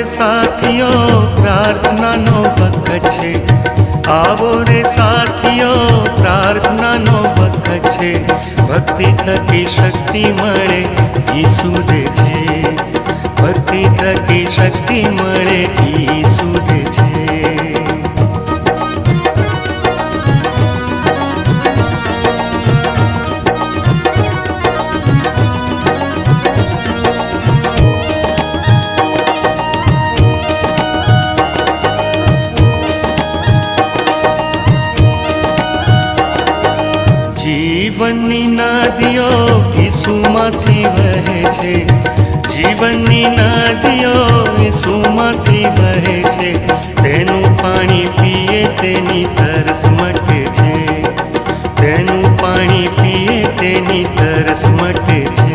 સાથીઓ પ્રાર્થનાનો વખત છે, આવો રે સાથીઓ પ્રાર્થનાનો વખત છે, ભક્તિ થકી શક્તિ મળે ઈસુ દે છે, ભક્તિ થકી શક્તિ મળે ઈસુ દે છે. જીવનની નદીઓ ઈસુમાંથી વહે છે, જીવનની નદીઓ ઈસુમાંથી વહે છે, તેનું પાણી પીએ તેની તરસ મટે છે, તેનું પાણી પીએ તેની તરસ મટે છે.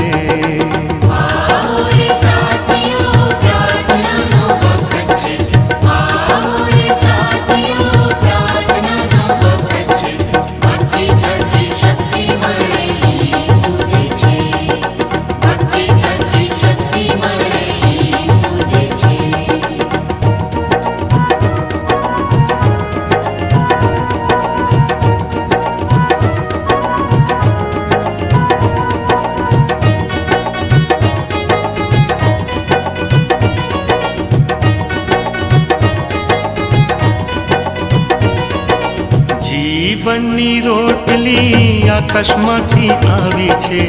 જીવનની રોટલી આકાશમાંથી આવી છે,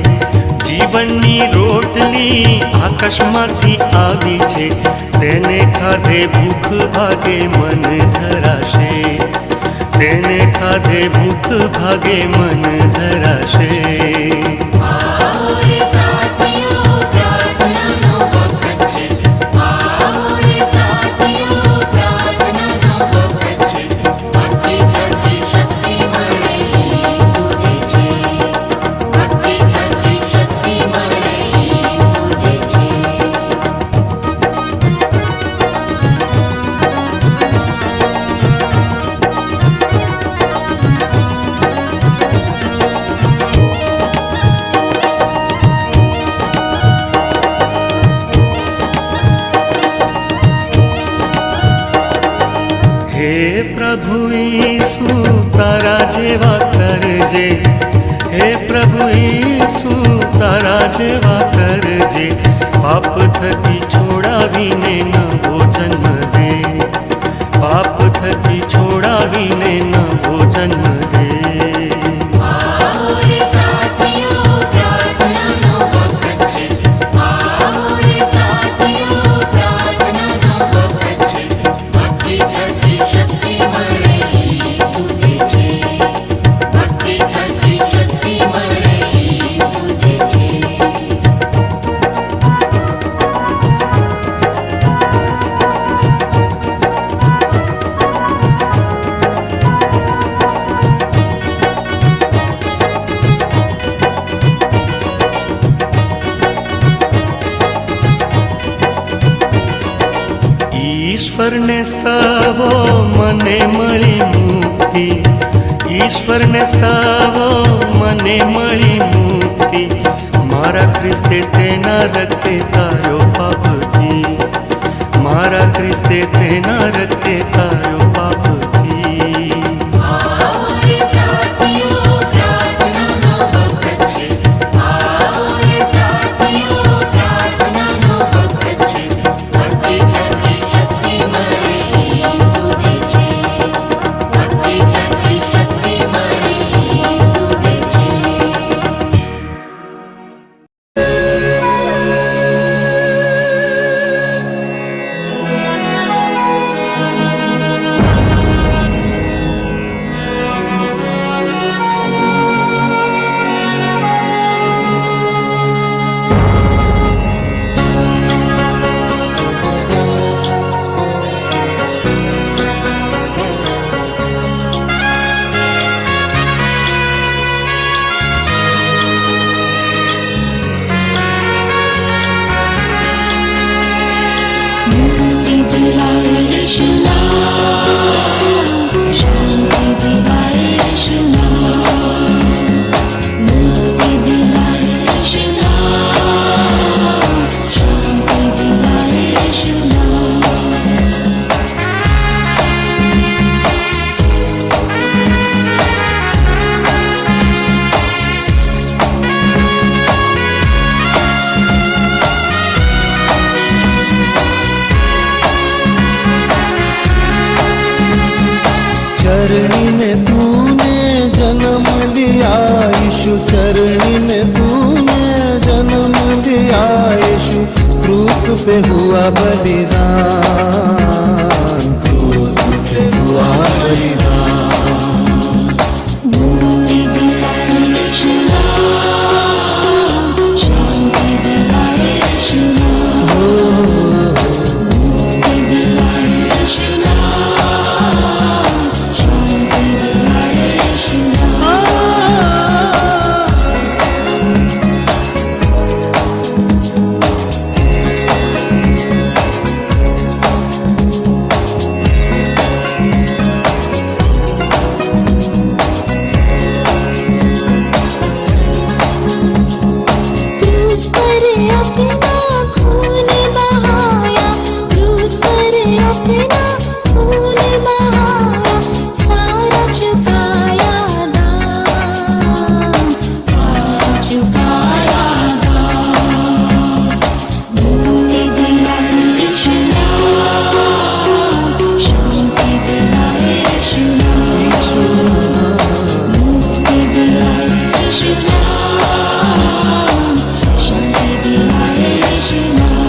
જીવનની રોટલી આકાશમાંથી આવી છે, તેને ખાધે ભૂખ ભાગે મન ધરાશે, તેને ખાધે ભૂખ ભાગે મન ધરાશે. હે પ્રભુ ઈસુ તારા જેવા કરજે, હે પ્રભુ ઈસુ તારા જેવા કરજે, પાપ થકી છોડાવીને નવો જન્મ દે, પાપ થકી છોડાવીને નવો જન્મ દે. ઈશ્વરને સ્તવો મને મળી મુક્તિ, ઈશ્વરને સ્તવો મને મળી મુક્તિ, મારા ખ્રિસ્તે તેના રક્તે તારો પાપથી, મારા ખ્રિસ્તે તેના રક્તે તારો પાપથી. धरणी में तूने जन्म दिया यीशु, क्रूस पे हुआ बलिदान, क्रूस पे हुआ बलिदान। मुक्ति दिलाए यीशु नाम, शांति दिलाए यीशु नाम, मुक्ति दिलाए यीशु नाम, शांति दिलाए यीशु नाम। क्रूस पर अपना खून बहाया, क्रूस पर अपना खून बहाया, सारा चुकाया दाम, सारा चुकाया दाम। मुक्ति दिलाए यीशु नाम, शांति दिलाए यीशु नाम, मुक्ति दिलाए यीशु नाम, शांति दिलाए यीशु नाम।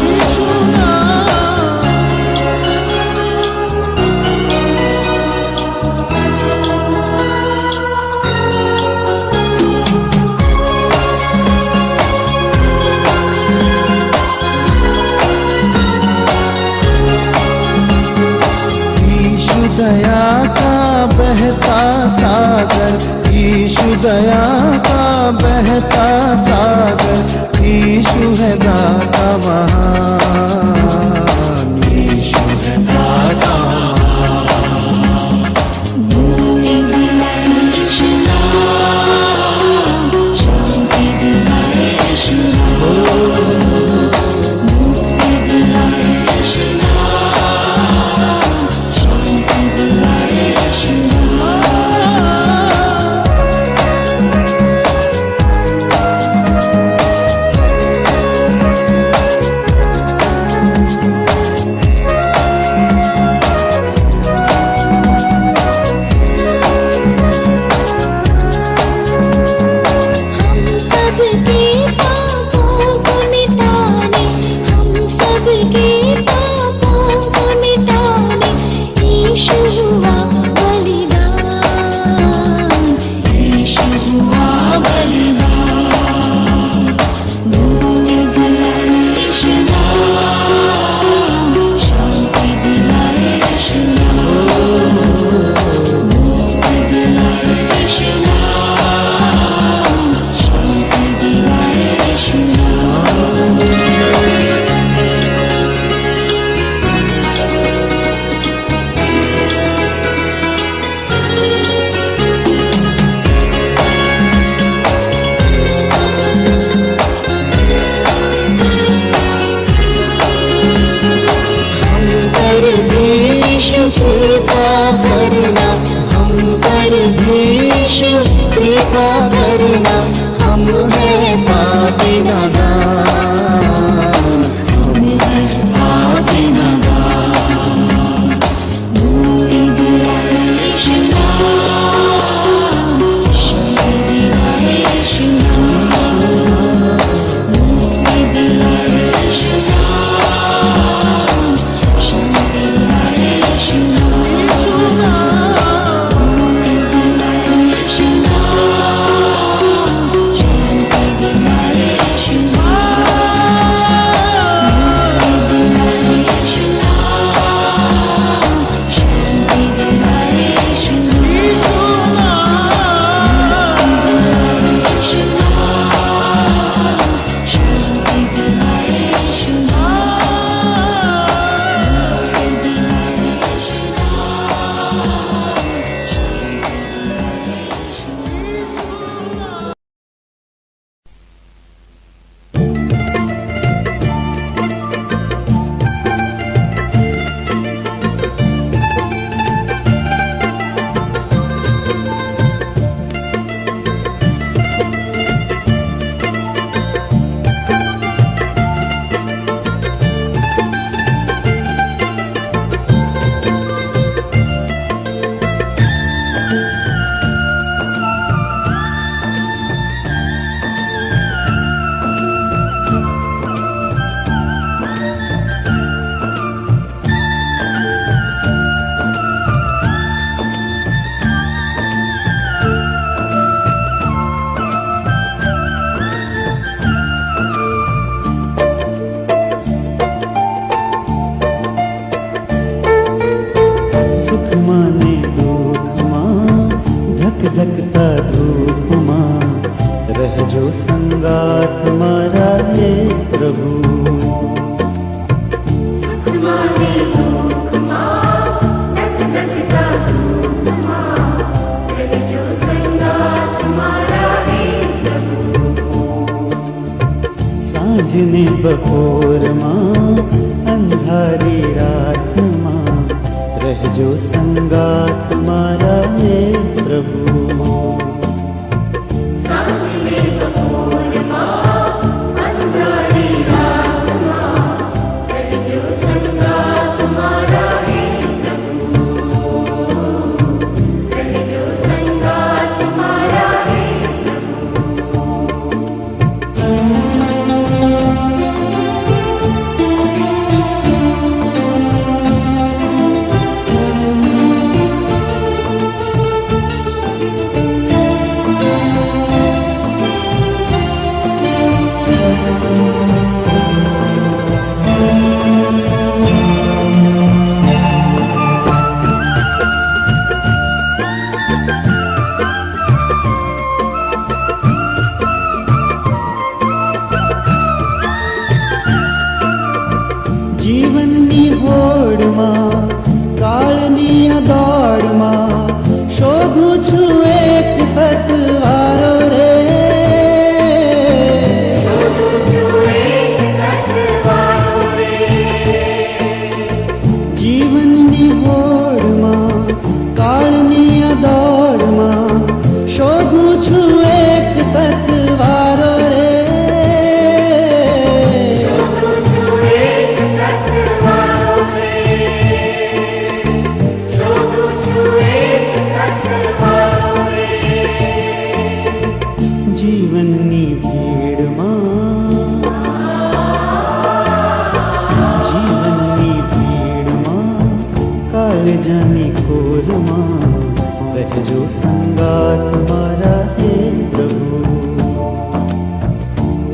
यीशु दया का बहता सागर, यीशु दया का बहता सागर, यीशु है दाता महान, यीशु है दाता मुक्ति दिलाए यीशु नाम, शांति दिलाए यीशु नाम, मुक्ति दिलाए यीशु नाम, शांति दिलाए यीशु नाम। રહેજો સંગાથ મારા હે પ્રભુ. સુખમાં ને દુઃખમાં ધગધગતા ધૂપમાં રહેજો સંગાથ મારા હે પ્રભુ. સાંજને બપોરમાં અંધારી રાતમાં રહેજો સંગાથ મારા હે પ્રભુ. સાંજને બપોરમાં અંધારી રાતમાં રહેજો સંગાથ મારા હે પ્રભુ. રહેજો સંગાથ મારા હે જીવનની હોડમાં કાળની આ દોડમાં શોધું છું એક સતવારો રે. શોધું છું એક સતવારો રે. જીવનની હોડમાં કાળની આ દોડમાં શોધું છું એક સતવારો રે. શોધું છું એક સતવારો રે. શોધું છું એક સતવારો રે. જીવનની ભીડમાં કાળજાની કોરમાં રહેજો સંગાથ મારા હે પ્રભુ.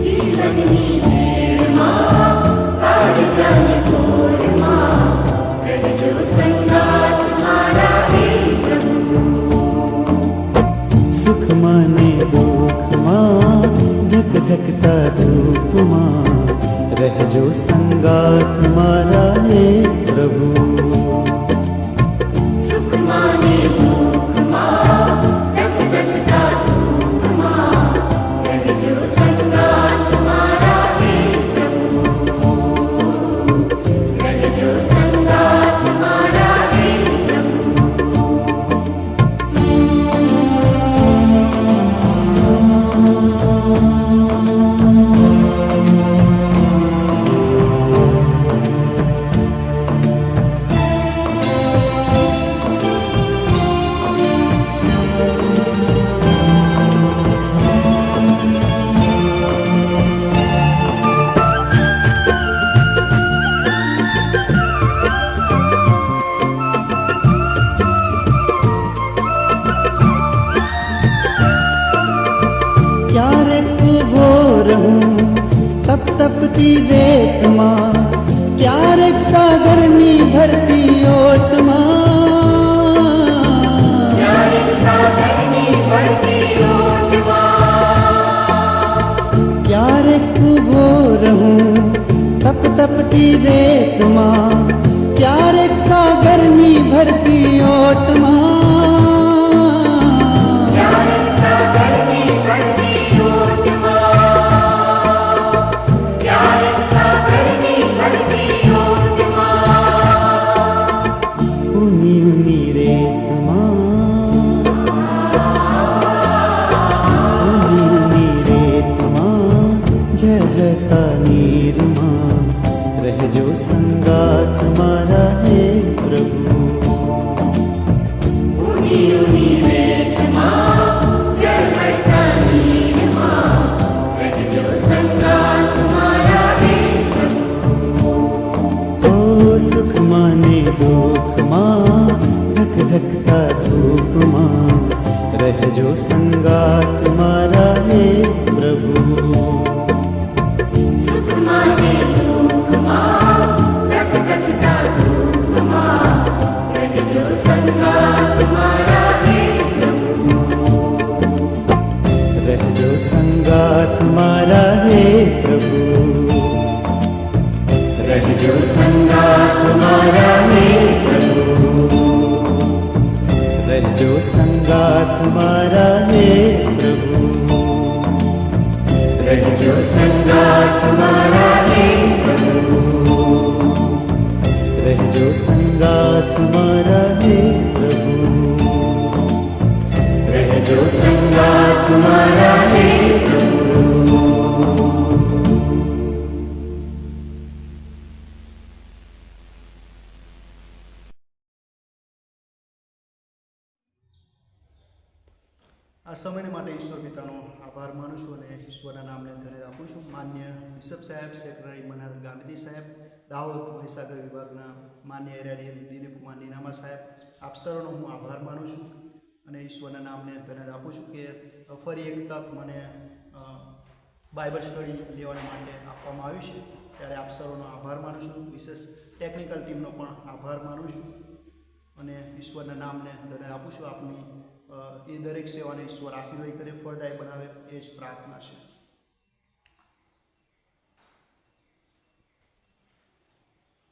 જીવનની ભીડમાં કાળજાની ઘોરમાં રહેજો સંગાથ મારા હે પ્રભુ. સુખમાં ને દુઃખમાં ધકધકતા ધૂપમાં રહેજો સંગાથ મારા હે પ્રભુ. સુખમાં ને દુઃખમાં ધગધગતા ધૂપમાં રહેજો સંગાથ મારા હે પ્રભુ. રહેજો સંગાથ મારા હે પ્રભુ. ક્યારેક ઉભો રહું તપ તપતી રેતમાં, ક્યારેક સાગરની ભરતી ઓટમાં. ક્યારેક સાગરની ભરતી ઓટમાં. ક્યારેક ઉભો રહું તપ તપતી રેતમાં, ક્યારેક સાગરની ભરતી ઓટમાં. ક્યારેક સાગરની ભરતી ઓટમાં. ક્યારેક સાગરની ભરતી ઓટમાં. ઊની ઊની રેતમાં, ઊની ઊની રેતમાં જહતા નીરમાં રહેજો સંગાથ મારા હે પ્રભુ. ઊની ઊની રેતમાં ઝળહળતા નીરમાં રહેજો સંગાથ મારા હે પ્રભુ. ઓ સુખમાં ને દુઃખમાં ધકધકતા ધૂપમાં રહેજો સંગાથ મારા હે પ્રભુ. સુખમાં ને દુઃખમાં ધગધગતા ધૂપમાં રહેજો સંગાથ મારા હે પ્રભુ. રહેજો સંગાથ સંગાથ મારા હે પ્રભુ, રહેજો સંગાથ મારા હે પ્રભુ, રહેજો સંગાથ મારા હે પ્રભુ, રહેજો સંગાથ મારા હે પ્રભુ, રહેજો સંગાથ મારા હે પ્રભુ, રહેજો સંગાથ મારા હે પ્રભુ. આ સમય માટે ઈશ્વર પિતાનો આભાર માનું છું અને ઈશ્વરના નામને ધન્યવાદ આપું છું. માન્ય બિશપ સાહેબ, સેક્રેટરી મનહર ગાંધી સાહેબ, દાહોદ મહીસાગર વિભાગના માન્ય એરિયાડીએમ દિલીપ કુમાર નીનામા સાહેબ, આપ સર્વનો હું આભાર માનું છું અને ઈશ્વરના નામને ધન્યવાદ આપું છું કે ફરી એક તક મને બાઇબલ સ્ટડી લેવા માટે આપવામાં આવ્યું છે, ત્યારે આપ સર્વનો આભાર માનું છું. વિશેષ ટેકનિકલ ટીમનો પણ આભાર માનું છું અને ઈશ્વરના નામને ધન્યવાદ આપું છું. આપની એ દરેક સેવાને ઈશ્વર આશીર્વાદ કરે, ફળદાયી બનાવે, એ જ પ્રાર્થના છે.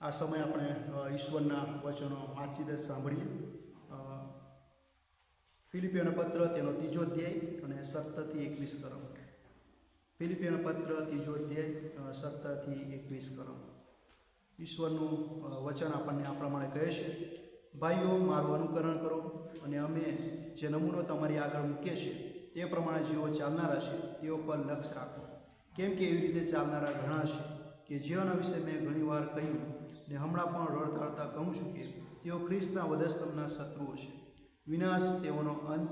આ સમયે આપણે ઈશ્વરના વચનો વાંચીને સાંભળીએ. ફિલિપિયોનો પત્ર તેનો 3 અધ્યાય અને 17 થી 21 કલમ. ફિલિપિયોનો પત્ર 3 અધ્યાય 17 થી 21 કલમ. ઈશ્વરનું વચન આપણને આ પ્રમાણે કહે છે: ભાઈઓ, મારું અનુકરણ કરો અને અમે જે નમૂનો તમારી આગળ મૂકીએ છીએ તે પ્રમાણે જેઓ ચાલનારા છે તેઓ પર લક્ષ્ય રાખો. કેમ કે એવી રીતે ચાલનારા ઘણા છે કે જેઓના વિશે મેં ઘણીવાર કહ્યું ને હમણાં પણ રડતા રડતા કહું છું કે તેઓ ખ્રિસ્તના વધસ્તંભના શત્રુઓ છે. વિનાશ તેઓનો અંત,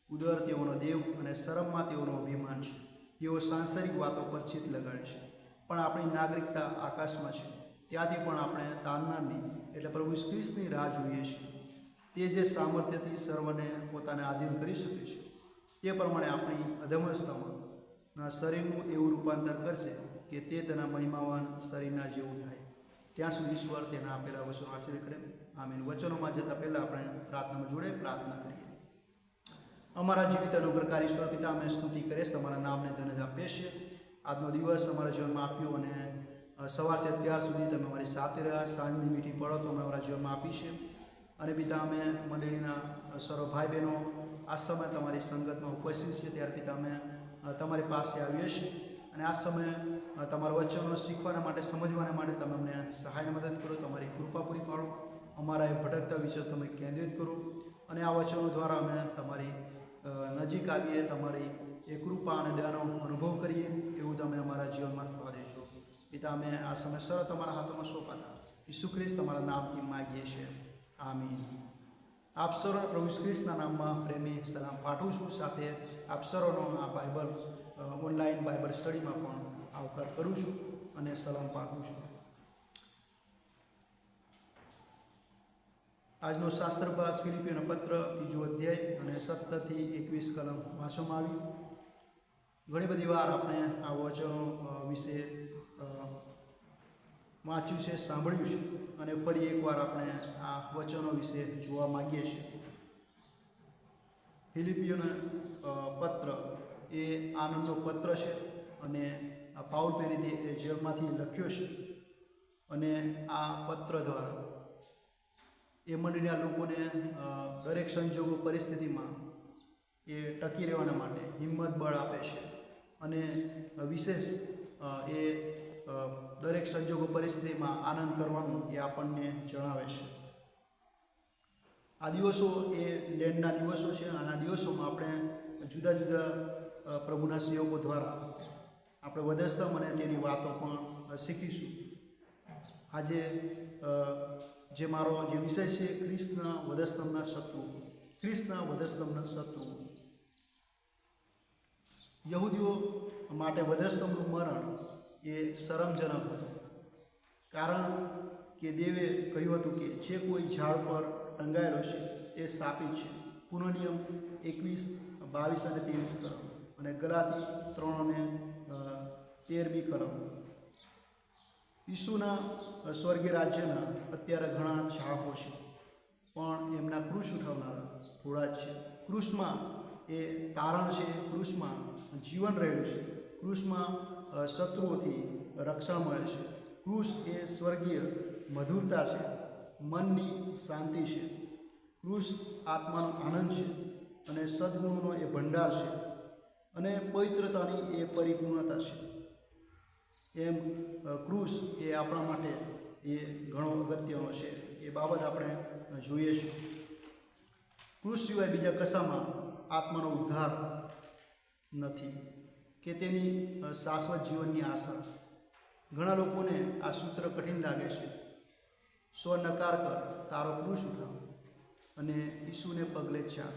ઉદર તેઓનો દેવ અને શરમમાં તેઓનો અભિમાન છે. તેઓ સાંસારિક વાતો પર ચિત્ત લગાડે છે, પણ આપણી નાગરિકતા આકાશમાં છે. ત્યાંથી પણ આપણે તારનારની એટલે પ્રભુ ખ્રિસ્તની રાહ જોઈએ છીએ. તે જે સામર્થ્યથી સર્વને પોતાને આધીન કરી શકે છે તે પ્રમાણે આપણી અધમસ્થામાં શરીરનું એવું રૂપાંતર કરશે કે તે તેના મહિમાવાન શરીરના જેવું થાય. ત્યાં સુધી ઈશ્વર તેના આપેલા વચનો આશીર્વાદ કરે. આમીન. વચનોમાં જતાં પહેલાં આપણે પ્રાર્થનામાં જોડે પ્રાર્થના કરીએ. અમારા જીવિત અનુગ્રહકારી ઈશ્વર પિતા, અમે સ્તુતિ કરીએ, તમારા નામને ધન્યવાદ આપીએ છીએ. આજનો દિવસ અમારા જીવનમાં આપ્યો અને સવારથી અત્યાર સુધી તમે અમારી સાથે રહ્યા. સાંજની મીઠી પળો તો અમે અમારા જીવનમાં આપી છે અને પિતા, અમે મંડળીના સર્વ ભાઈ બહેનો આ સમય તમારી સંગતમાં ઉપસ્થિત છે, ત્યારે પિતા અમે તમારી પાસે આવીએ છીએ અને આ સમયે તમારા વચનો શીખવાના માટે, સમજવાના માટે તમે અમને સહાયને મદદ કરો. તમારી કૃપા પૂરી પાડો. અમારા એ ભટકતા વિશે તમે કેન્દ્રિત કરો અને આ વચનો દ્વારા અમે તમારી નજીક આવીએ, તમારી એ કૃપા અને દયાનો અનુભવ કરીએ, એવું તમે અમારા જીવનમાં થવા દેજો. પિતા, અમે આ સમય સરળ તમારા હાથોમાં સોંપાતા ઈસુ ખ્રિસ્ત તમારા નામથી માગીએ છીએ. આમીન. આપ સર્વને પ્રભુ ખ્રિસ્તના નામમાં પ્રેમી સલામ પાઠવું છું. સાથે આપ સર્વનો આ બાઇબલ ઓનલાઈન બાઇબલ સ્ટડીમાં પણ આવકાર કરું છું અને સલામ પાઠવું છું. આજનો શાસ્ત્ર ભાગ ફિલિપિયોનો પત્ર 3 અધ્યાય અને 17 થી 21 કલમ વાંચવામાં આવી. ઘણી બધી વાર આપણે આ વચનો વિશે વાંચ્યું છે, સાંભળ્યું છે અને ફરી એકવાર આપણે આ વચનો વિશે જોવા માગીએ છીએ. ફિલિપિયોનો પત્ર એ આનંદનો પત્ર છે અને આ પાઉલ પેરીદે એ જેલમાંથી લખ્યો છે અને આ પત્ર દ્વારા એ મંડળીના લોકોને દરેક સંજોગો, પરિસ્થિતિમાં એ ટકી રહેવાના માટે હિંમત બળ આપે છે અને વિશેષ એ દરેક સંજોગો, પરિસ્થિતિમાં આનંદ કરવાનું એ આપણને જણાવે છે. આ દિવસો એ લેન્ડના દિવસો છે. આના દિવસોમાં આપણે જુદા જુદા પ્રભુના સેવકો દ્વારા આપણે વધસ્તંભ અને તેની વાતો પણ શીખીશું. આજે જે મારો જે વિષય છે, ખ્રિસ્તના વધસ્તંભના શત્રુ. ખ્રિસ્તના વધસ્તંભના શત્રુ. યહૂદીઓ માટે વધસ્તંભનું મરણ એ શરમજનક હતું, કારણ કે દેવે કહ્યું હતું કે જે કોઈ ઝાડ પર ટંગાયેલો છે તે શાપિત છે. પુનઃનિયમ 21, 22 અને 23 કલમ અને ગલાતી 3 અને 13મી કલમ. ઈસુના સ્વર્ગીય રાજ્યના અત્યારે ઘણા ચાહકો છે, પણ એમના ક્રૂસ ઉઠાવનારા થોડા જ છે. ક્રૂસમાં એ તારણ છે, ક્રૂસમાં જીવન રહેલું છે, ક્રૂસમાં શત્રુઓથી રક્ષણ મળે છે, ક્રૂસ એ સ્વર્ગીય મધુરતા છે, મનની શાંતિ છે, ક્રૂસ આત્માનો આનંદ છે અને સદ્ગુણોનો એ ભંડાર છે અને પવિત્રતાની એ પરિપૂર્ણતા છે. એમ ક્રૂસ એ આપણા માટે એ ઘણો અગત્યનો છે. એ બાબત આપણે જોઈએ છીએ. ક્રૂસ સિવાય બીજા કશામાં આત્માનો ઉદ્ધાર નથી કે તેની શાશ્વત જીવનની આશા. ઘણા લોકોને આ સૂત્ર કઠિન લાગે છે. સ્વનકાર કર, તારો ક્રૂસ ઉઠાવ અને ઈસુને પગલે ચાલ.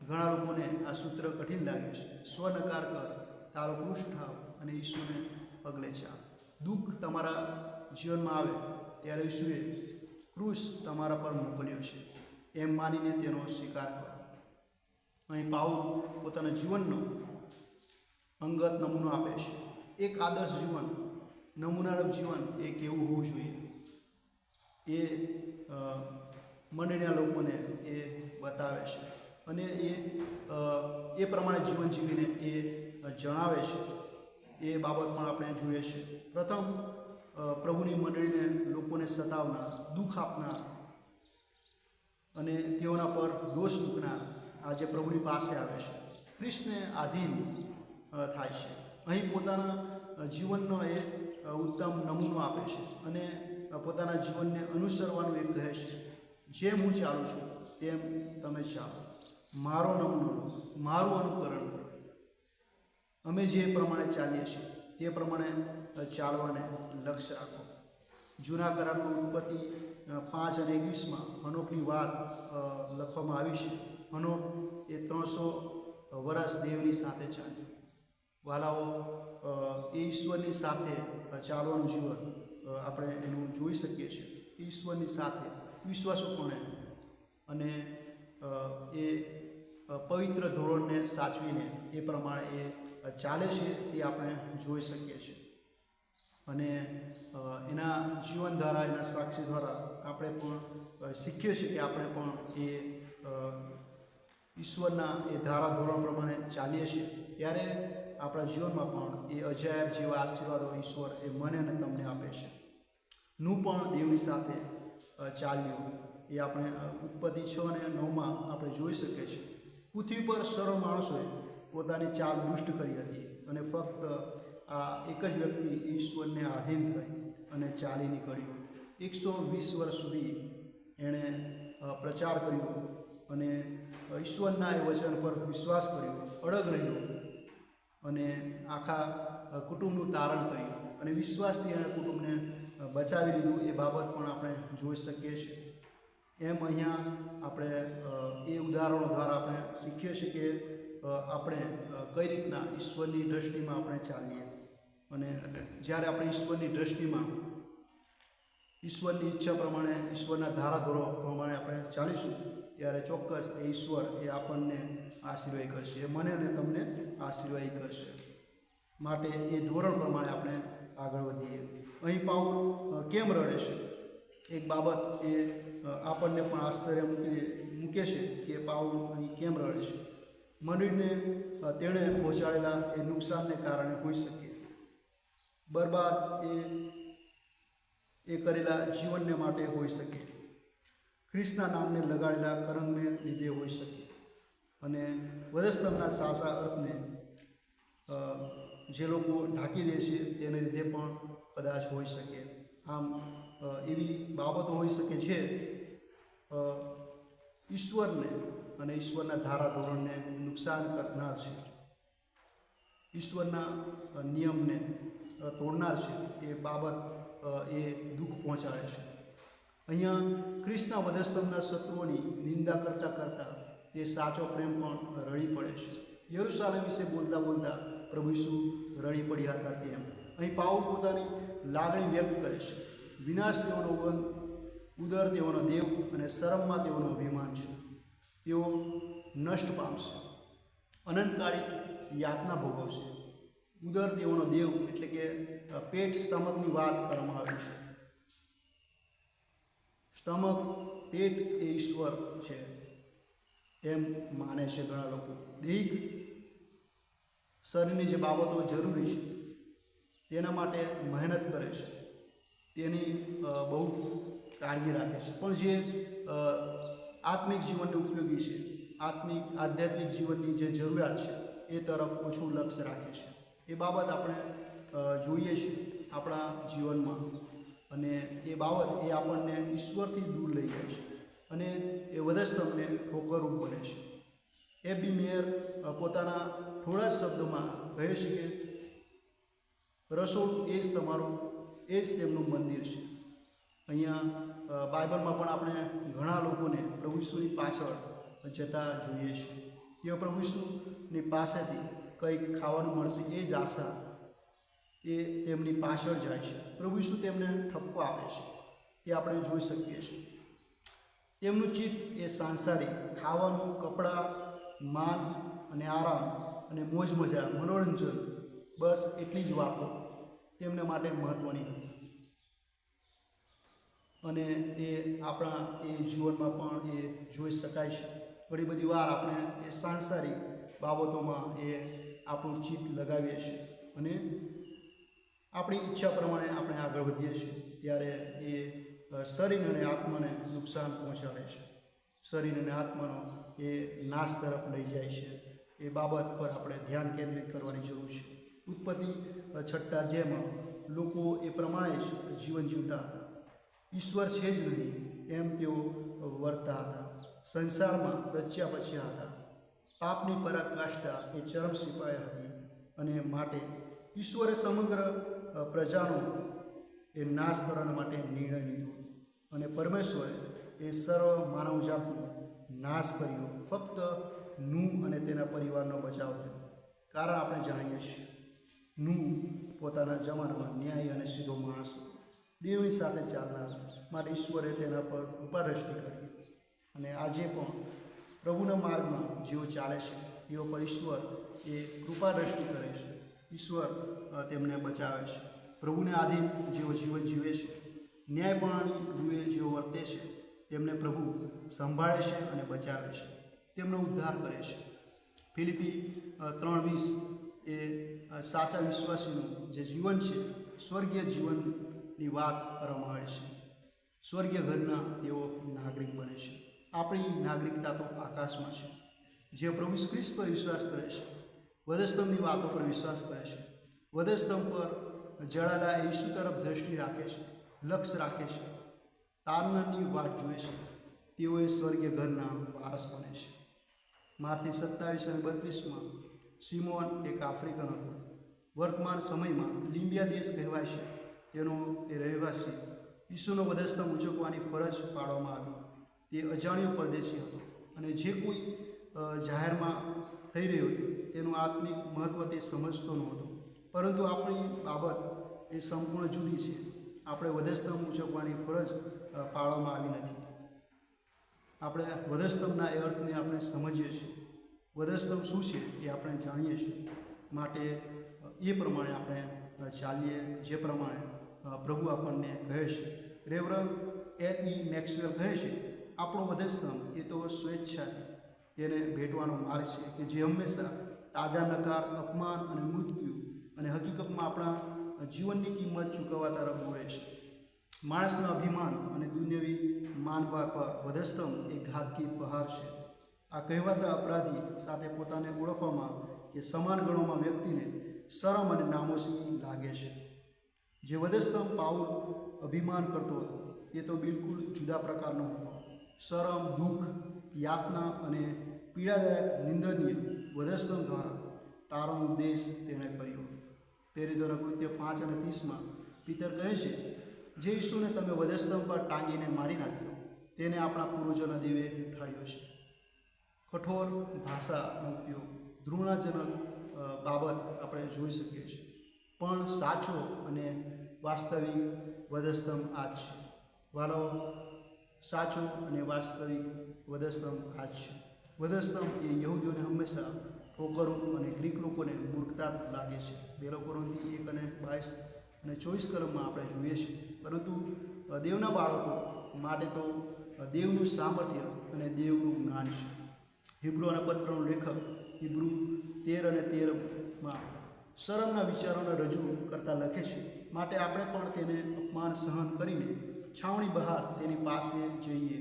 ઘણા લોકોને આ સૂત્ર કઠિન લાગે છે. સ્વનકાર કર, તારો ક્રૂસ ઉઠાવ અને ઈસુને પગલે ચાલ. દુઃખ તમારા જીવનમાં આવે ત્યારે ઈસુએ ક્રૂસ તમારા પર મોકલ્યો છે એમ માનીને તેનો સ્વીકાર કરો. અહીં પાઉલ પોતાના જીવનનો અંગત નમૂનો આપે છે. એક આદર્શ જીવન, નમૂનારૂપ જીવન એ કેવું હોવું જોઈએ એ મંડળીના લોકોને એ બતાવે છે અને એ પ્રમાણે જીવન જીવીને એ જણાવે છે. એ બાબત પણ આપણે જોઈએ છીએ. પ્રથમ પ્રભુની મંડળીને લોકોને સતાવનાર, દુઃખ આપનાર અને તેઓના પર દોષ મૂકનાર આજે પ્રભુની પાસે આવે છે, ખ્રિસ્તને આધીન થાય છે. અહીં પોતાના જીવનનો એ ઉત્તમ નમૂનો આપે છે અને પોતાના જીવનને અનુસરવાનું એ કહે છે. જેમ હું ચાલું છું તેમ તમે ચાલો, મારો નમૂનો લો, મારું અનુકરણ કરો. અમે જે પ્રમાણે ચાલીએ છીએ તે પ્રમાણે ચાલવાને લક્ષ્ય રાખો. જૂના કરારમાં ઉત્પત્તિ 5:21 હનોકની વાત લખવામાં આવી છે. હનોક એ 300 વર્ષ દેવની સાથે ચાલ્યો. વાલાઓ, એ ઈશ્વરની સાથે ચાલવાનું જીવન આપણે એનું જોઈ શકીએ છીએ. ઈશ્વરની સાથે વિશ્વાસુપણે અને એ પવિત્ર ધોરણને સાચવીને એ પ્રમાણે એ ચાલે છે એ આપણે જોઈ શકીએ છીએ. અને એના જીવન દ્વારા, એના સાક્ષી દ્વારા આપણે પણ શીખીએ છીએ કે આપણે પણ એ ઈશ્વરના એ ધારાધોરણ પ્રમાણે ચાલીએ છીએ ત્યારે આપણા જીવનમાં પણ એ અજાયબ જેવા આશીર્વાદો ઈશ્વર એ મને અને તમને આપે છે. નું પણ દેવની સાથે ચાલ્યું એ આપણે ઉત્પત્તિ 6:9 આપણે જોઈ શકીએ છીએ. પૃથ્વી પર સર્વ માણસોએ પોતાની ચાલ દુષ્ટ કરી હતી અને ફક્ત આ એક જ વ્યક્તિ ઈશ્વરને આધીન થઈ અને ચાલી નીકળ્યો. 120 વર્ષ સુધી એણે પ્રચાર કર્યો અને ઈશ્વરના એ વચન પર વિશ્વાસ કર્યો, અડગ રહ્યો અને આખા કુટુંબનું તારણ કર્યું અને વિશ્વાસથી એણે કુટુંબને બચાવી લીધું. એ બાબત પણ આપણે જોઈ શકીએ છીએ. એમ અહીંયા આપણે એ ઉદાહરણો દ્વારા આપણે શીખીએ છીએ કે આપણે કઈ રીતના ઈશ્વરની દૃષ્ટિમાં આપણે ચાલીએ અને જ્યારે આપણે ઈશ્વરની દૃષ્ટિમાં ઈશ્વરની ઈચ્છા પ્રમાણે, ઈશ્વરના ધારાધોરણ પ્રમાણે આપણે ચાલીશું ત્યારે ચોક્કસ એ ઈશ્વર એ આપણને આશીર્વાદ કરશે, એ મને અને તમને આશીર્વાદ કરશે. માટે એ ધોરણ પ્રમાણે આપણે આગળ વધીએ. અહીં પાઉલ કેમ રડે છે? એક બાબત એ આપણને પણ આશ્ચર્ય મૂકે છે કે પાઉલ અહીં કેમ રડે છે. મંડળીને તેણે પહોંચાડેલા એ નુકસાનને કારણે હોઈ શકે, બરબાદ એ કરેલા જીવનને માટે હોઈ શકે, ખ્રિસ્તના નામને લગાડેલા કરંગને લીધે હોઈ શકે અને વધસ્તંભના સાચા અર્થને જે લોકો ઢાંકી દે છે તેને લીધે પણ કદાચ હોઈ શકે. આમ એવી બાબતો હોઈ શકે જે ઈશ્વરને અને ઈશ્વરના ધારાધોરણને નુકસાન કરનાર છે, ઈશ્વરના નિયમને તોડનાર છે. એ બાબત એ દુઃખ પહોંચાડે છે. અહીંયા ખ્રિસ્તના વધસ્તંભના શત્રુઓની નિંદા કરતાં કરતાં તે સાચો પ્રેમ પણ રડી પડે છે. યરુશાલેમ વિશે બોલતા બોલતા પ્રભુ ઈસુ રડી પડ્યા હતા તેમ અહીં પાઉલ પોતાની લાગણી વ્યક્ત કરે છે. વિનાશ તેઓનો ઉદર તેઓનો દેવ અને શરમમાં તેઓનો અભિમાન છે. તેઓ નષ્ટ પામશે, અનંતકાળિક યાતના ભોગવશે. ઉદર તેઓનો દેવ એટલે કે પેટ, સ્ટમકની વાત કરવામાં આવી છે. સ્ટમક, પેટ એ ઈશ્વર છે. એમ માને છે ઘણા લોકો. દૈહિક શરીરની જે બાબતો જરૂરી છે તેના માટે મહેનત કરે છે, તેની બહુ કાળજી રાખે છે, પણ જે આત્મિક જીવનને ઉપયોગી છે, આધ્યાત્મિક જીવનની જે જરૂરિયાત છે એ તરફ ઓછું લક્ષ્ય રાખે છે. એ બાબત આપણે જોઈએ છીએ આપણા જીવનમાં, અને એ બાબત એ આપણને ઈશ્વરથી દૂર લઈ જાય છે અને એ વધસ્તંભને ઠોકરરૂપ બને છે. એ.બી. મેયર પોતાના થોડા જ શબ્દોમાં કહે છે કે રસોડું એ જ તમારું, એ જ તેમનું મંદિર છે. અહીંયા બાઇબલમાં પણ આપણે ઘણા લોકોને પ્રભુ ઈસુની પાછળ જતા જોઈએ છીએ. એ પ્રભુ ઈસુની પાસેથી કંઈક ખાવાનું મળશે એ જ આશા એ તેમની પાછળ જાય છે. પ્રભુ ઈસુ તેમને ઠપકો આપે છે, તે આપણે જોઈ શકીએ છીએ. તેમનું ચિત્ત એ સાંસારિક ખાવાનું, કપડાં, માન અને આરામ અને મોજ મજા, મનોરંજન, બસ એટલી જ વાતો તેમને માટે મહત્ત્વની હતી. અને એ આપણા એ જીવનમાં પણ એ જોઈ શકાય છે. ઘણી બધી વાર આપણે એ સાંસારિક બાબતોમાં એ આપણું ચિત્ત લગાવીએ છીએ અને આપણી ઈચ્છા પ્રમાણે આપણે આગળ વધીએ છીએ, ત્યારે એ શરીર અને આત્માને નુકસાન પહોંચાડે છે. શરીર અને આત્માનો એ નાશ તરફ લઈ જાય છે. એ બાબત પર આપણે ધ્યાન કેન્દ્રિત કરવાની જરૂર છે. ઉત્પત્તિ 6 અધ્યાયમાં લોકો એ પ્રમાણે જ જીવન જીવતા હતા. ઈશ્વર છે જ નહીં એમ તેઓ વર્તા હતા. સંસારમાં રચ્યા પચ્યા હતા. પાપની પરાકાષ્ઠા એ ચરમસીમાએ હતી અને માટે ઈશ્વરે સમગ્ર પ્રજાનો એ નાશ કરવા માટે નિર્ણય લીધો અને પરમેશ્વરે એ સર્વ માનવજાતનો નાશ કર્યો. ફક્ત નૂહ અને તેના પરિવારનો બચાવ થયો. કારણ આપણે જાણીએ છીએ નૂહ પોતાના જમાનામાં ન્યાયી અને સીધો માણસ હતો, દેવની સાથે ચાલનાર, માટે ઈશ્વરે તેના પર કૃપાદ્રષ્ટિ કરી. અને આજે પણ પ્રભુના માર્ગમાં જેઓ ચાલે છે તેઓ પર ઈશ્વર એ કૃપાદ્રષ્ટિ કરે છે. ઈશ્વર તેમને બચાવે છે. પ્રભુને આધીન જેઓ જીવન જીવે છે, ન્યાયપણાની રૂએ જેઓ વર્તે છે, તેમને પ્રભુ સંભાળે છે અને બચાવે છે, તેમનો ઉદ્ધાર કરે છે. ફિલિપી 3:20 એ સાચા વિશ્વાસીનું જે જીવન છે, સ્વર્ગીય જીવનની વાત કરવામાં આવે છે. સ્વર્ગીય ઘરના તેઓ નાગરિક બને છે. આપણી નાગરિકતા તો આકાશમાં છે. જે પ્રભુ ખ્રિસ્ત પર વિશ્વાસ કરે છે, વધસ્તંભની વાતો પર વિશ્વાસ કરે છે, વધસ્તંભ પર જડાયેલા ઈસુ તરફ દ્રષ્ટિ રાખે છે, લક્ષ્ય રાખે છે, તારનાની વાટ જુએ છે, તેઓએ સ્વર્ગીય ઘરના વારસ બને છે. માર્થી 27:32માં સિમોન એક આફ્રિકન હતો. વર્તમાન સમયમાં લીંબિયા દેશ કહેવાય છે. તેનો એ રહેવાસી ઈસુનો વધસ્તંભ ઉચકવાની ફરજ પાડવામાં આવી. તે અજાણ્યો પરદેશી હતો અને જે કોઈ જાહેરમાં થઈ રહ્યું હતું તેનું આત્મિક મહત્ત્વ તે સમજતો નહોતો. પરંતુ આપણી બાબત એ સંપૂર્ણ જુદી છે. આપણે વધસ્તંભ ઉચકવાની ફરજ પાડવામાં આવી નથી. આપણે વધસ્તંભના એ અર્થને આપણે સમજીએ છીએ. વધસ્તંભ શું છે એ આપણે જાણીએ છીએ. માટે એ પ્રમાણે આપણે ચાલીએ, જે પ્રમાણે પ્રભુ આપણને કહે છે. રેવરન્ડ L.E. મેક્સવેલ કહે છે, આપણો વધસ્તંભ એ તો સ્વેચ્છાથી તેને ભેટવાનો માર્ગ છે કે જે હંમેશા તાજા નકાર, અપમાન અને મૃત્યુ અને હકીકતમાં આપણા જીવનની કિંમત ચૂકવવા તરફ દોરે છે. માણસના અભિમાન અને દુનિયાવી માનભાર પર વધસ્તંભ એ ઘાતકી પ્રહાર છે. આ કહેવાતા અપરાધી સાથે પોતાને ઓળખવામાં કે સમાન ગણવામાં વ્યક્તિને શરમ અને નામોશી લાગે છે. જે વધસ્તંભ પાઉલ અભિમાન કરતો હતો એ તો બિલકુલ જુદા પ્રકારનો હતો. શરમ, દુઃખ, યાતના અને પીડાદાયક નિંદનીય વધસ્તંભ દ્વારા તારો ઉપદેશ તેણે કર્યો. પ્રેરિતોના કૃત્ય 5:30માં પિતર કહે છે, જે ઈસુને તમે વધસ્તંભ પર ટાંગીને મારી નાખ્યો, તેને આપણા પૂર્વજોના દેવે ઉઠાડ્યો છે. કઠોર ભાષાનો ઉપયોગ, ધૃણાજનક બાબત આપણે જોઈ શકીએ છીએ, પણ સાચો અને વાસ્તવિક વધસ્તંભ આ જ છે. વાલો, સાચો અને વાસ્તવિક વધસ્તંભ આ જ છે. વધસ્તંભ એ યહૂદીઓને હંમેશા ઠોકરરૂપ અને ગ્રીક લોકોને મૂર્ખતા લાગે છે. 2 કોરિન્થી 1:22 અને 24 કલમમાં આપણે જોઈએ છીએ. પરંતુ દેવના બાળકો માટે તો દેવનું સામર્થ્ય અને દેવનું જ્ઞાન છે. હિબ્રુઓના પત્રનો લેખક હિબ્રુ 13 અને 13 શરમના વિચારોને રજૂ કરતા લખે છે, માટે આપણે પણ તેને અપમાન સહન કરીને છાવણી બહાર તેની પાસે જઈએ.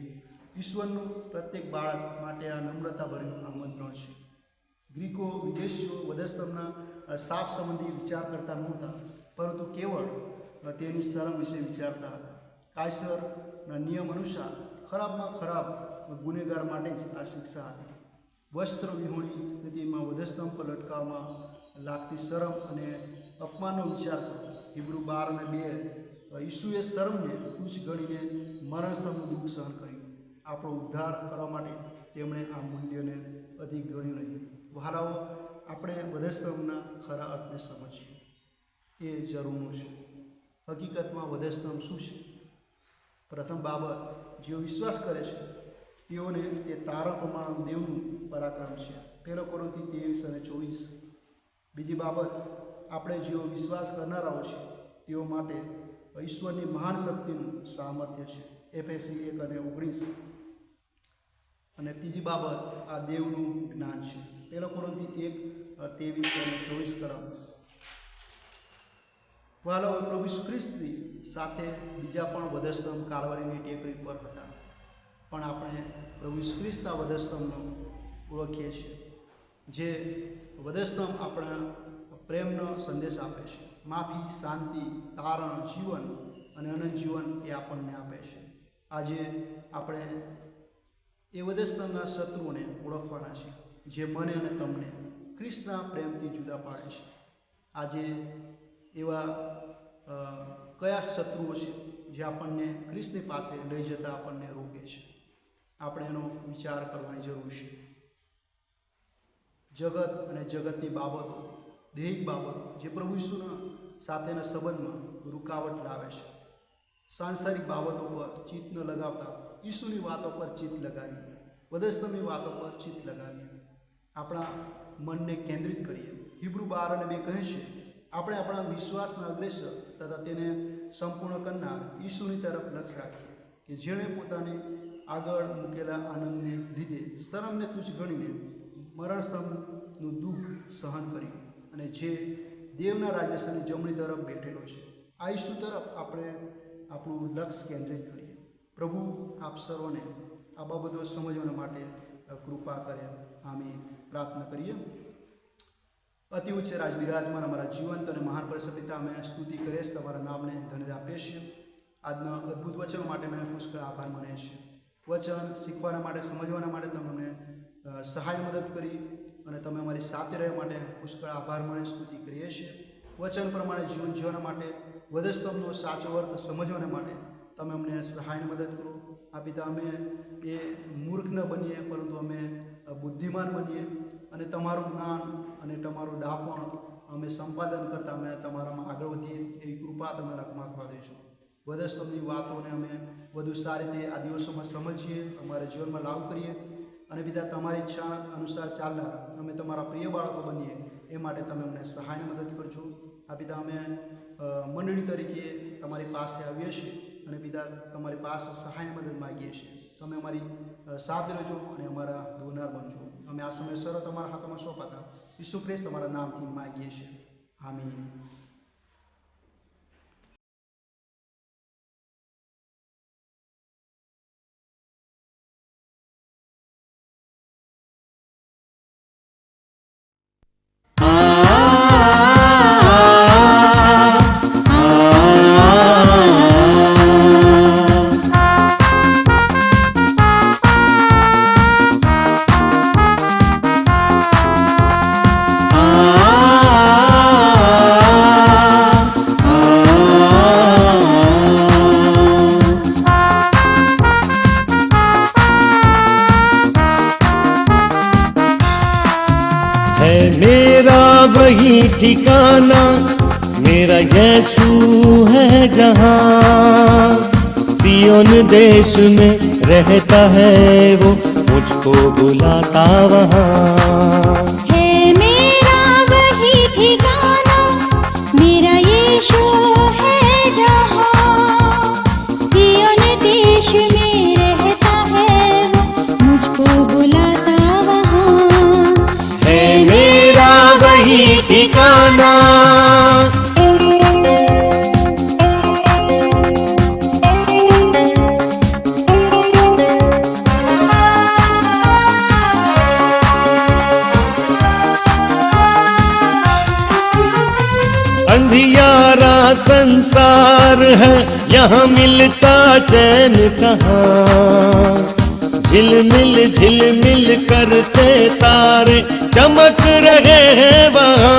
ઈશ્વરનું પ્રત્યેક બાળક માટે આ નમ્રતાભર્યું આમંત્રણ છે. ગ્રીકો વિદેશીઓ વધસ્તંભના સાપ સંબંધી વિચાર કરતા નહોતા, પરંતુ કેવળ તેની શરમ વિશે વિચારતા હતા. કાયસરના નિયમ અનુસાર ખરાબમાં ખરાબ ગુનેગાર માટે જ આ શિક્ષા હતી. વસ્ત્ર વિહોણી સ્થિતિમાં વધસ્તંભ પર લટકાવવામાં લાગતી શરમ અને અપમાનનો વિચાર કરો. હિબ્રુ 12 અને 2 ઈસુએ શરમને તુચ્છ ગણીને મરણસ્તંભનું દુઃખ સહન કર્યું. આપણો ઉદ્ધાર કરવા માટે તેમણે આ મૂલ્યને અધિક ગણ્યું નહીં. વહાલાઓ, આપણે વધસ્તંભના ખરા અર્થને સમજીએ, એ જરૂરનું છે. હકીકતમાં વધસ્તંભ શું છે? પ્રથમ બાબત, જેઓ વિશ્વાસ કરે છે તેઓને તે તારણ પ્રમાણ દેવનું પરાક્રમ છે. 1 કોરિન્થી 23 અને 24. બીજી બાબત, આપણે જેઓ વિશ્વાસ કરનારાઓ છે તેઓ માટે ઈશ્વરની મહાન શક્તિનું સામર્થ્ય છે. એફએસી 1 અને 19. અને ત્રીજી બાબત, આ દેવનું જ્ઞાન છે. 1 કોરિન્થી 1 23 અને 24. વાલો, પ્રભુ ઈસુ ખ્રિસ્તની સાથે બીજા પણ વધસ્તંભ કાલવારીની ટેકરી પર હતા, પણ આપણે પ્રભુ ઈસુ ખ્રિસ્તના વધસ્તંભનો ઓળખીએ છીએ. જે વધસ્તંભ આપણા પ્રેમનો સંદેશ આપે છે. માફી, શાંતિ, તારણ, જીવન અને અનંત જીવન એ આપણને આપે છે. આજે આપણે એ વધસ્તંભના શત્રુઓને ઓળખવાના છે, જે મને અને તમને ખ્રિસ્તના પ્રેમથી જુદા પાડે છે. આજે એવા કયા શત્રુઓ છે જે આપણને ખ્રિસ્તની પાસે લઈ જતા આપણને રોકે છે? આપણે એનો વિચાર કરવાની જરૂર છે. જગત અને જગતની બાબતો, દૈહિક બાબતો જે પ્રભુ ઈસુના સાથેના સંબંધમાં રૂકાવટ લાવે છે. સાંસારિક બાબતો પર ચિત્ત ન લગાવતા ઈસુની વાતો પર ચિત્ત લગાવીએ, વધસ્તંભની વાતો પર ચિત્ત લગાવીએ. આપણા મનને કેન્દ્રિત કરીએ. હિબ્રુ 12 અને 2 કહે છે, આપણે આપણા વિશ્વાસના અગ્રેસર તથા તેને સંપૂર્ણ કરનાર ઈસુની તરફ લક્ષ્ય રાખીએ, કે જેણે પોતાને આગળ મૂકેલા આનંદને લીધે શરમને તુચ્છ ગણીને મરણસ્તંભનું દુઃખ સહન કર્યું અને જે દેવના રાજ્યની જમણી તરફ બેઠેલો છે. આ ઈસુ તરફ આપણે આપણું લક્ષ્ય કેન્દ્રિત કરીએ. પ્રભુ આપ સર્વને આ બાબતો સમજવાના માટે કૃપા કરે. આમે પ્રાર્થના કરીએ. અતિ ઉચ્ચ રાજ બિરાજમાન અમારા જીવંત અને મહાન પરમેશ્વર પિતા, અમે સ્તુતિ કરીએ છીએ, તમારા નામને ધન્યવાદ આપીએ છીએ. આજના અદ્ભુત વચનો માટે અમે પુષ્કળ આભાર માનીએ છીએ. વચન શીખવાના માટે, સમજવાના માટે તમે અમને સહાય મદદ કરી અને તમે અમારી સાથે રહેવા માટે પુષ્કળ આભાર માની સ્તુતિ કરીએ છીએ. વચન પ્રમાણે જીવન જીવવા માટે, વધસ્તંભનો સાચો અર્થ સમજવાના માટે તમે અમને સહાયની મદદ કરો. આ પિતા, અમે એ મૂર્ખ ન બનીએ, પરંતુ અમે બુદ્ધિમાન બનીએ અને તમારું જ્ઞાન અને તમારું ડાપણ અમે સંપાદન કરતા અમે તમારામાં આગળ વધીએ એવી કૃપા તમે રાખવા દેજો. વધસ્તંભની વાતોને અમે વધુ સારી રીતે આ દિવસોમાં સમજીએ, અમારા જીવનમાં લાગુ કરીએ અને પિતા તમારી ઈચ્છા અનુસાર ચાલનાર અમે તમારા પ્રિય બાળકો બનીએ એ માટે તમે અમને સહાયની મદદ કરજો. આ પિતા, અમે મંડળી તરીકે તમારી પાસે આવીએ છીએ અને પિતા તમારી પાસે સહાયની મદદ માગીએ છીએ. તમે અમારી સાથ રહેજો અને અમારા દોરનાર બનજો. અમે આ સમય સર્વ તમારા હાથમાં સોંપાતા ઈસુ ખ્રિસ્ત તમારા નામથી માગીએ છીએ. આમીન. वही ठिकाना मेरा यीशु है जहाँ, सियोन देश में रहता है वो, मुझको बुलाता वहाँ। है मेरा वही ठिकाना, मेरा यीशु है जहाँ, सियोन देश में रहता है वो, मुझको बुलाता वहाँ। ठिकाना। अंधियारा संसार है, यहाँ मिलता चैन कहाँ। झिलमिल करते तारे चमक रहे हैं वहाँ।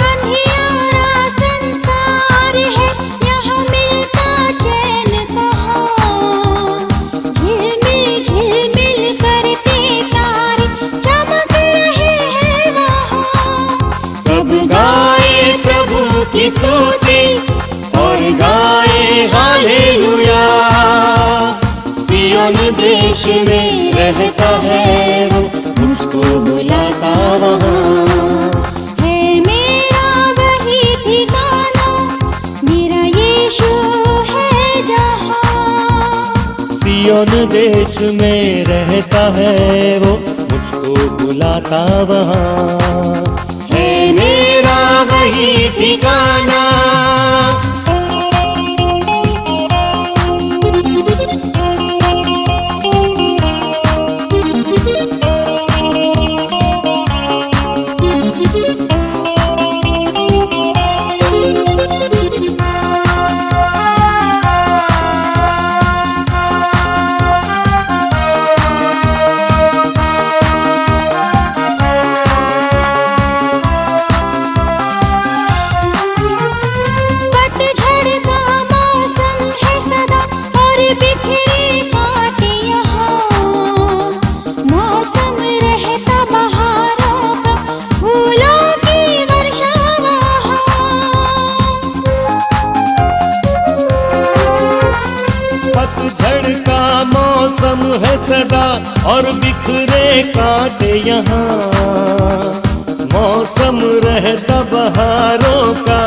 अंधियारा संसार है, यहाँ मिलता चैन कहाँ। झिलमिल करते तारे चमक रहे हैं वहाँ। सब गाए प्रभु की स्तुति और गाए हालेलुया। सिय्योन देश में रहता है वो, मुझको बुलाता वहाँ। है मेरा वही ठिकाना, मेरा यीशु है जहाँ। सिय्योन देश में रहता है वो, मुझको बुलाता वहाँ। है मेरा वही ठिकाना। और बिखरे कांटे यहाँ, मौसम रहता बहारों का,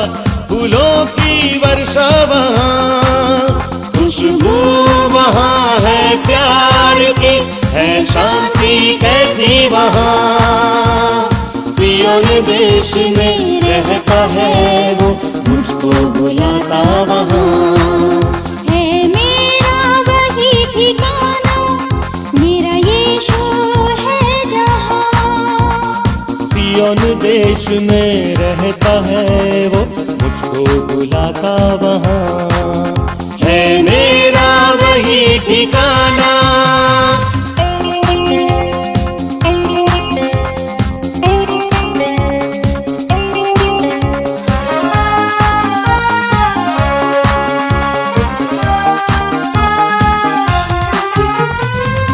फूलों की वर्षा वहाँ। खुशबू वहाँ है प्यार की, है शांति कैसी वहाँ। सिय्योन देश में रहता है वो, मुझको बुलाता वहाँ। है मेरा वही ठिकाना, मेरा यीशु है जहाँ। सिय्योन देश में रहता है वो, मुझको बुलाता वहाँ। है मेरा वही ठिकाना।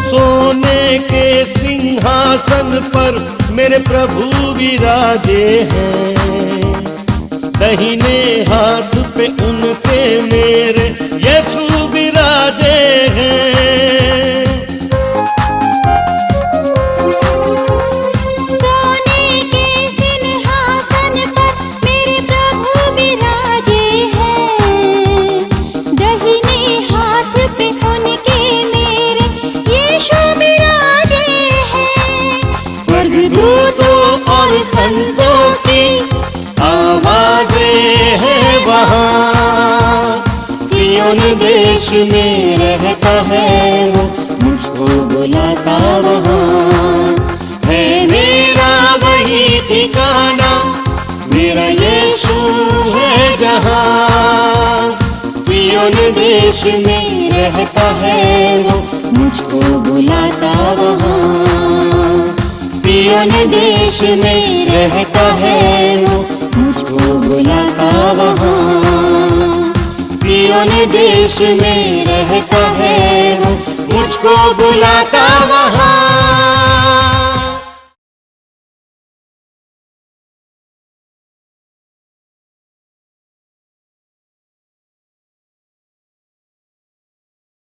सोने के सिंहासन पर मेरे प्रभु विराजे हैं। दाहिने हाथ पे उनके मेरे यीशु विराजे हैं। सोने के सिंहासन पर मेरे प्रभु विराजे हैं। दाहिने हाथ पे उनके मेरे यीशु विराजे हैं। स्वर्गदूतों और संतों की आवाजें हैं वहाँ। सिय्योन देश में रहता है वो, मुझको बुलाता वहाँ। है मेरा वही ठिकाना, मेरा यीशु है जहाँ। सिय्योन देश में रहता है वो, मुझको बुलाता वहाँ। सिय्योन देश में रहता है वो, मुझको बुलाता वहाँ। सिय्योन देश में रहता है वो, मुझको बुलाता वहाँ।